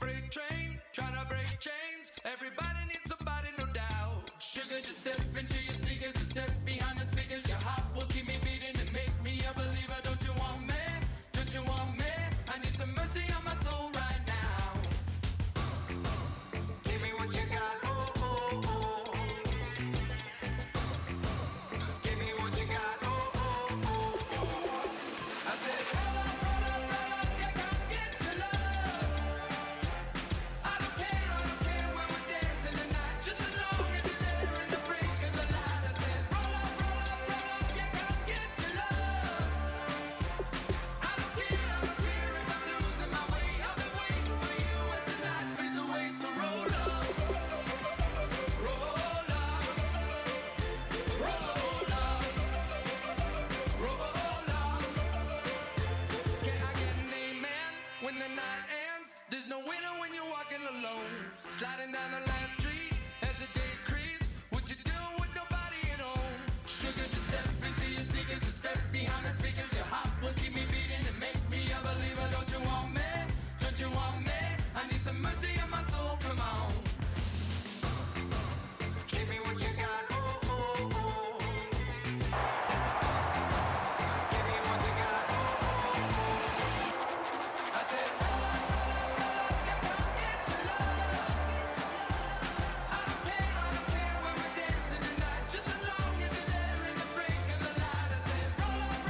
freight train, trying to break chains. Everybody needs somebody, no doubt. Sugar, just step into your sneakers and step behind the speakers. Your heart will keep me beating and make me a believer. Don't you want me? Don't you want me? I need some mercy on my soul right now. Give me what you got. Oh, oh, oh. Give me what you got. Oh, oh, oh, oh. I said, roll up, yeah, come get your love. I don't care when we're dancing tonight. Just as long as you're there in the break of the light. I said, roll up, yeah, come get your love. I don't care if I'm losing my way. I've been waiting for you as the night fades away. So roll up, roll up, roll up, roll up. Can I get an amen when the night ends? There's no winner when you're walking alone. Sliding down the last street as the day creeps. What you doing with nobody at home? Sugar, just step into your sneakers and step behind the speakers. Your heart will keep me beating and make me a believer. Don't you want me? Don't you want me? I need some mercy on my soul. Come on. Give me what you got. Oh, oh, oh. Give me what you got. Oh, oh, oh. I said, roll up, yeah, come get your love. I don't care when we're dancing tonight. Just as long as you're there in the break of the light. I said, roll up,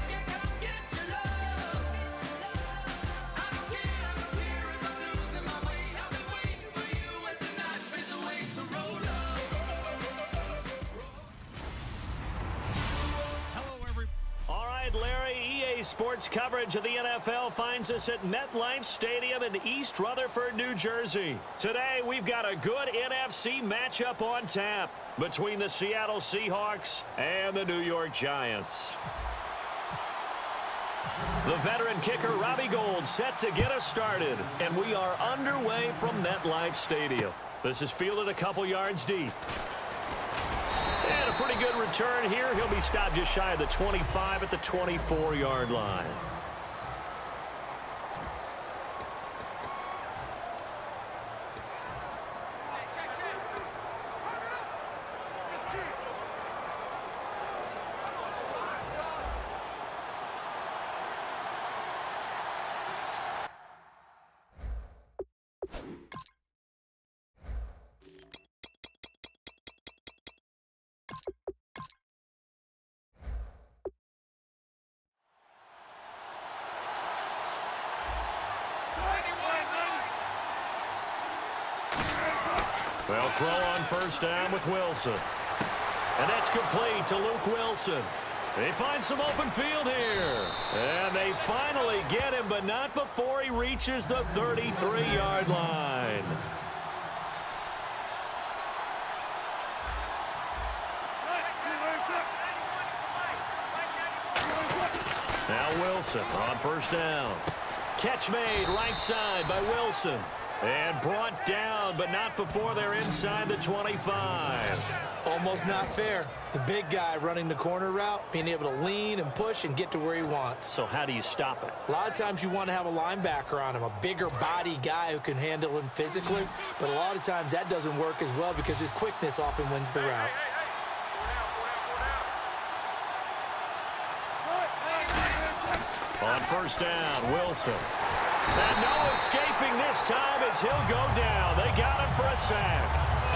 yeah, come get your love. I don't care if I'm losing my way. I've been waiting for you as the night fades away. So roll up. All right, Larry, EA Sports coverage of the NFL finds us at MetLife Stadium in East Rutherford, New Jersey. Today, we've got a good NFC matchup on tap between the Seattle Seahawks and the New York Giants. The veteran kicker, Robbie Gould, set to get us started, and we are underway from MetLife Stadium. This is fielded a couple yards deep. And a pretty good return here. He'll be stopped just shy of the 25 at the 24-yard line. They'll throw on first down with Wilson. And that's complete to Luke Wilson. They find some open field here. And they finally get him, but not before he reaches the 33-yard line. Now Wilson on first down. Catch made right side by Wilson. And brought down, but not before they're inside the 25. Almost not fair. The big guy running the corner route, being able to lean and push and get to where he wants. So how do you stop it? A lot of times you want to have a linebacker on him, a bigger body guy who can handle him physically. But a lot of times that doesn't work as well because his quickness often wins the route. On first down, Wilson. And no escaping this time as he'll go down. They got him for a sack.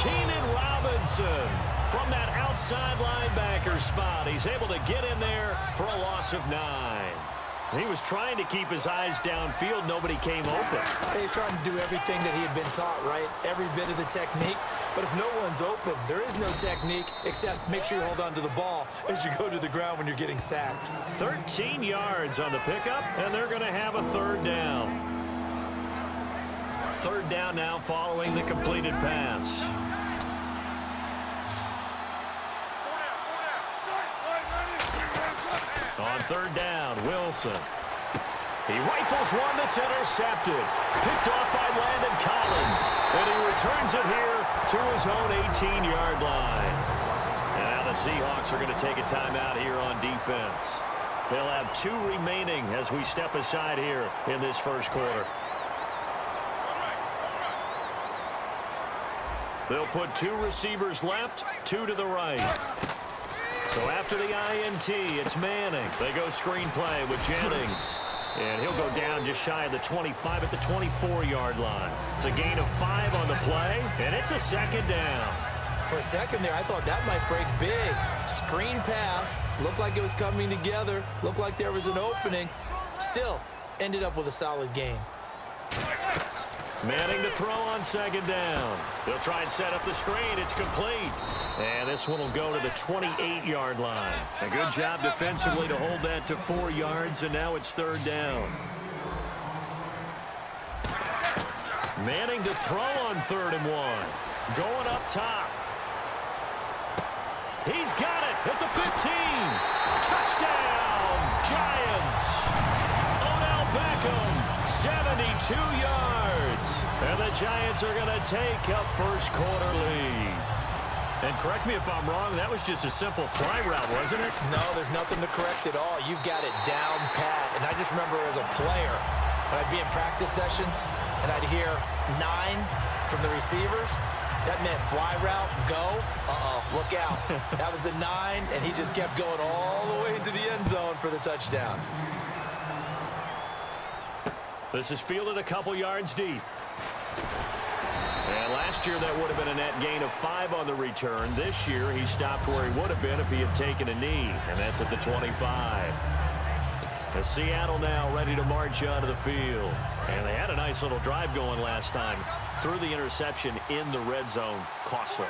Keenan Robinson from that outside linebacker spot. He's able to get in there for a loss of 9. He was trying to keep his eyes downfield. Nobody came open. He's trying to do everything that he had been taught, right? Every bit of the technique. But if no one's open, there is no technique except make sure you hold on to the ball as you go to the ground when you're getting sacked. 13 yards on the pickup, and they're going to have a third down. Third down now following the completed pass. On third down, Wilson. He rifles one that's intercepted. Picked off by Landon Collins. And he returns it here to his own 18-yard line. And now the Seahawks are going to take a timeout here on defense. They'll have 2 remaining as we step aside here in this first quarter. They'll put 2 receivers left, 2 to the right. So after the INT, it's Manning. They go screen play with Jennings. And he'll go down just shy of the 25 at the 24-yard line. It's a gain of 5 on the play, and it's a second down. For a second there, I thought that might break big. Screen pass. Looked like it was coming together. Looked like there was an opening. Still, ended up with a solid gain. Manning to throw on second down. They'll try and set up the screen. It's complete. And this one will go to the 28-yard line. A good job defensively to hold that to 4 yards, and now it's third down. Manning to throw on 3rd and 1. Going up top. He's got it at the 15. Touchdown, Giants. Odell Beckham, 72 yards. And the Giants are going to take a first-quarter lead. And correct me if I'm wrong, that was just a simple fly route, wasn't it? No, there's nothing to correct at all. You've got it down pat. And I just remember as a player, when I'd be in practice sessions, and I'd hear 9 from the receivers, that meant fly route, go, look out. That was the 9, and he just kept going all the way into the end zone for the touchdown. This is fielded a couple yards deep. And last year, that would have been a net gain of 5 on the return. This year, he stopped where he would have been if he had taken a knee, and that's at the 25. As Seattle now ready to march onto the field. And they had a nice little drive going last time. Threw the interception in the red zone. Costly.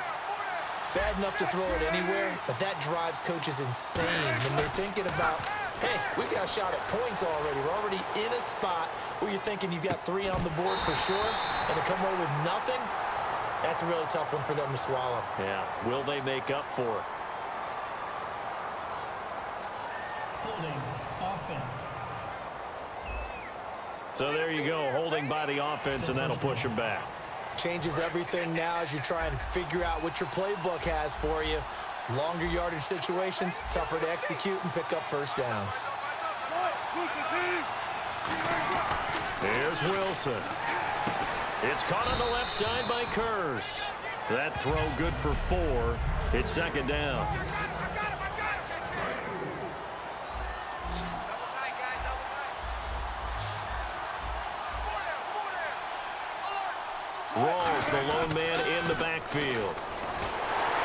Bad enough to throw it anywhere, but that drives coaches insane when they're thinking about, hey, we got a shot at points already. We're already in a spot where you're thinking you've got 3 on the board for sure, and to come away with nothing, that's a really tough one for them to swallow. Yeah, will they make up for it? Holding offense. So there you go, holding by the offense, and that'll push them back. Changes everything now as you try and figure out what your playbook has for you. Longer yardage situations, tougher to execute and pick up first downs. Here's Wilson. It's caught on the left side by Kurz. That throw good for 4. It's second down. Rawls, the lone man in the backfield.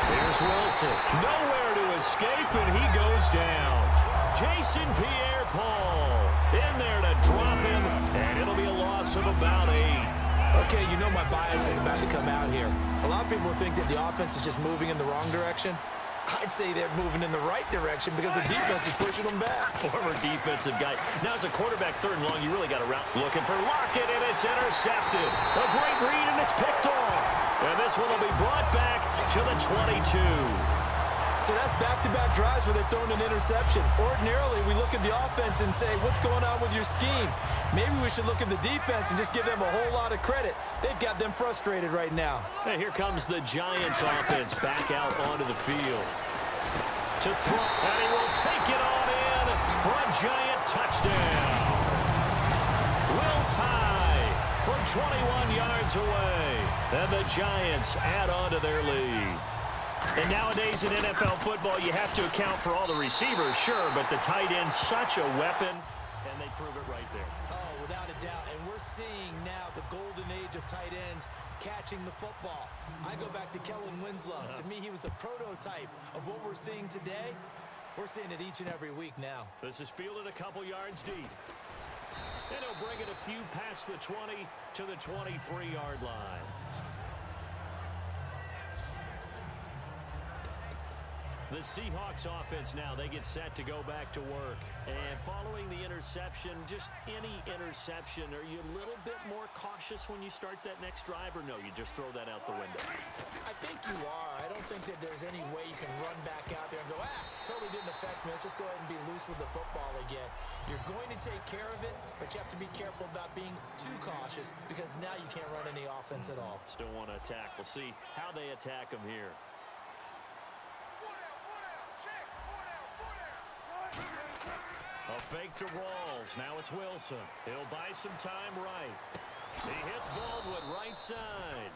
Here's Wilson. Nowhere to escape, and he goes down. Jason Pierre-Paul in there to drop him, and it'll be a loss of about 8. Okay, you know my bias is about to come out here. A lot of people think that the offense is just moving in the wrong direction. I'd say they're moving in the right direction because the defense is pushing them back. Former defensive guy. Now as a quarterback, 3rd and long, you really got to route. Looking for Lockett, and it's intercepted. A great read, and it's picked off. And this one will be brought back to the 22. So that's back-to-back drives where they've thrown an interception. Ordinarily, we look at the offense and say, what's going on with your scheme? Maybe we should look at the defense and just give them a whole lot of credit. They've got them frustrated right now. And here comes the Giants offense back out onto the field. To throw, and he will take it on in for a Giant touchdown. Will tie from 21 yards away. And the Giants add on to their lead. And nowadays in NFL football, you have to account for all the receivers, sure, but the tight end's such a weapon, and they prove it right there. Oh, without a doubt. And we're seeing now the golden age of tight ends catching the football. I go back to Kellen Winslow. To me, he was the prototype of what we're seeing today. We're seeing it each and every week now. This is fielded a couple yards deep. And he'll bring it a few past the 20 to the 23-yard line. The Seahawks offense now, they get set to go back to work. And following the interception, just any interception, are you a little bit more cautious when you start that next drive, or no, you just throw that out the window? I think you are. I don't think that there's any way you can run back out there and go, totally didn't affect me. Let's just go ahead and be loose with the football again. You're going to take care of it, but you have to be careful about being too cautious because now you can't run any offense at all. Still want to attack. We'll see how they attack them here. A fake to Rawls. Now it's Wilson. He'll buy some time right. He hits Baldwin right side.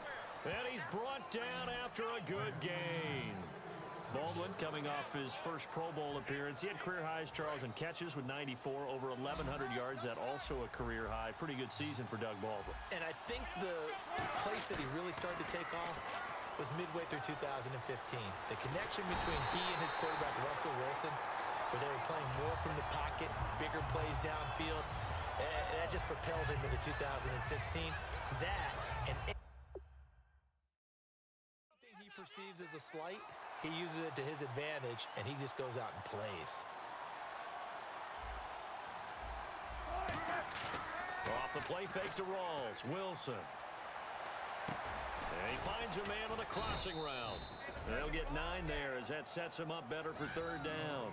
And he's brought down after a good gain. Baldwin coming off his first Pro Bowl appearance. He had career highs, Charles, in catches with 94, over 1,100 yards. That also a career high. Pretty good season for Doug Baldwin. And I think the place that he really started to take off was midway through 2015. The connection between he and his quarterback, Russell Wilson, where they were playing more from the pocket, bigger plays downfield, and that just propelled him into 2016. That and anything he perceives as a slight, he uses it to his advantage, and he just goes out and plays. Off the play fake to Rawls. Wilson. And he finds a man on the crossing route. They'll get 9 there as that sets him up better for third down.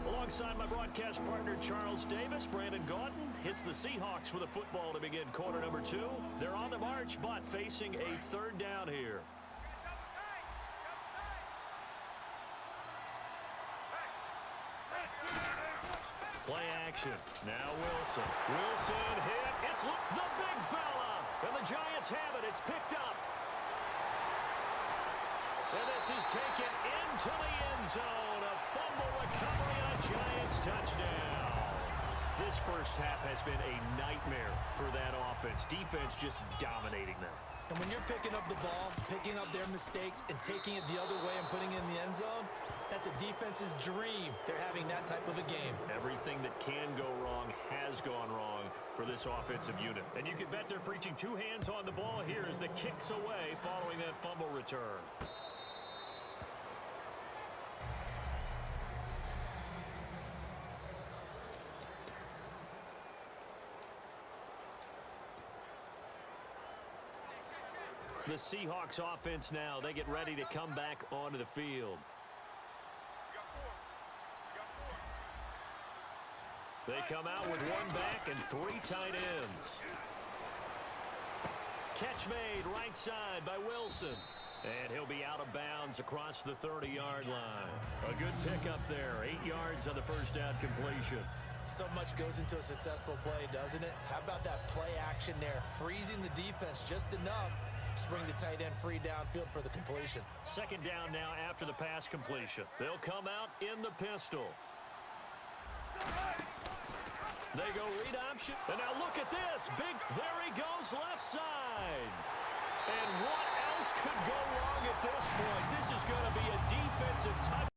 Alongside my broadcast partner, Charles Davis, Brandon Gaudin hits the Seahawks with a football to begin quarter number 2. They're on the march, but facing a third down here. Play action. Now Wilson. Wilson hit. It's the big fella. And the Giants have it. It's picked up. And this is taken into the end zone. A fumble recovery and a Giants touchdown. This first half has been a nightmare for that offense. Defense just dominating them. And when you're picking up the ball, picking up their mistakes, and taking it the other way and putting it in the end zone, that's a defense's dream. They're having that type of a game. Everything that can go wrong has gone wrong for this offensive unit. And you can bet they're preaching 2 hands on the ball here as the kick's away following that fumble return. The Seahawks offense now, they get ready to come back onto the field. They come out with 1 back and 3 tight ends. Catch made right side by Wilson. And he'll be out of bounds across the 30-yard line. A good pickup there, 8 yards on the first down completion. So much goes into a successful play, doesn't it? How about that play action there, freezing the defense just enough to bring the tight end free downfield for the completion. Second down now after the pass completion. They'll come out in the pistol. They go read option. And now look at this. There he goes left side. And what else could go wrong at this point? This is going to be a defensive touchdown.